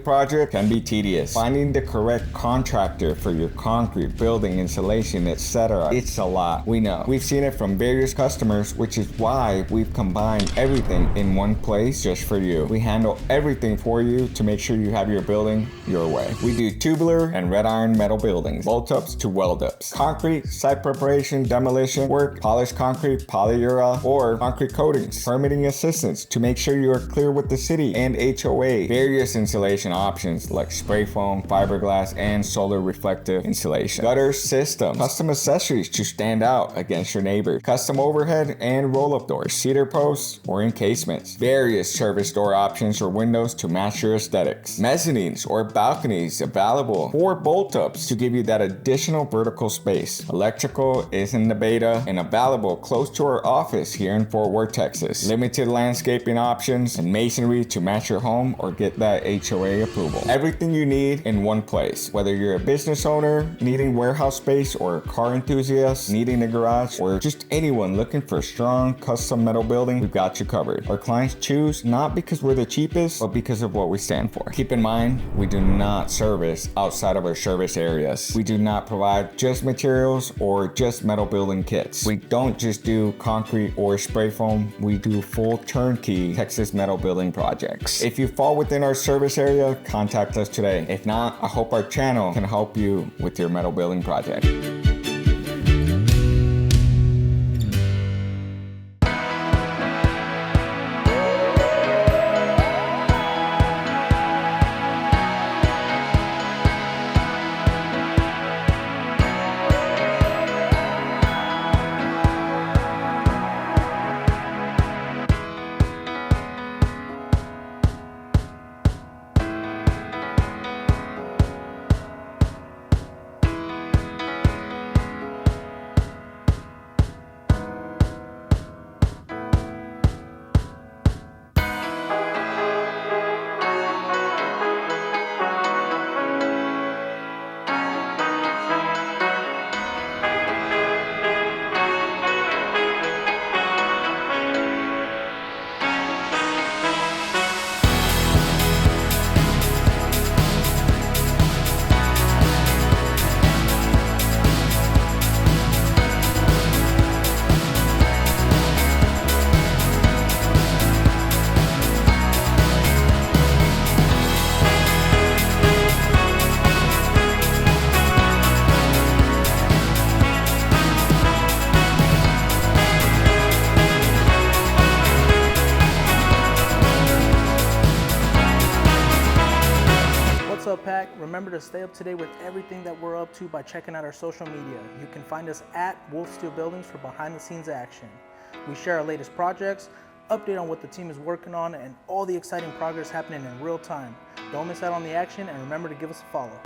project can be tedious. Finding the correct contractor for your concrete, building, insulation, etc. It's a lot. We know. We've seen it from various customers, which is why we've combined everything in one place just for you. We handle everything for you to make sure you have your building your way. We do tubular and red iron metal buildings, bolt ups to weld ups, concrete, site preparation, demolition work, polished concrete, polyura, or concrete coatings, permitting assistance to make sure you are clear with the city and HOA, various insulation options like spray foam, fiberglass, and solar reflective insulation, gutter system, custom accessories to stand out against your neighbor, custom overhead and roll-up doors, cedar posts or encasements, various service door options or windows to match your aesthetics, mezzanines or balconies available for bolt-ups to give you that additional vertical space. Electrical is in the beta and available close to our office here in Fort Worth, Texas. Limited landscaping options and masonry to match your home or get that HOA approval. Everything you need in one place. Whether you're a business owner needing warehouse space or a car enthusiast needing a garage or just anyone looking for a strong custom metal building, we've got you covered. Our clients choose not because we're the cheapest, but because of what we stand for. Keep in mind, we do not service outside of our service areas. We do not provide just materials or just metal building kits. We don't just do concrete or spray foam. We do full turnkey Texas metal building projects. If you fall within our service area, contact us today. If not, I hope our channel can help you with your metal building project. What's up, Pack? Remember to stay up to date with everything that we're up to by checking out our social media. You can find us at WolfSteel Buildings for behind the scenes action. We share our latest projects, update on what the team is working on, and all the exciting progress happening in real time. Don't miss out on the action, and remember to give us a follow.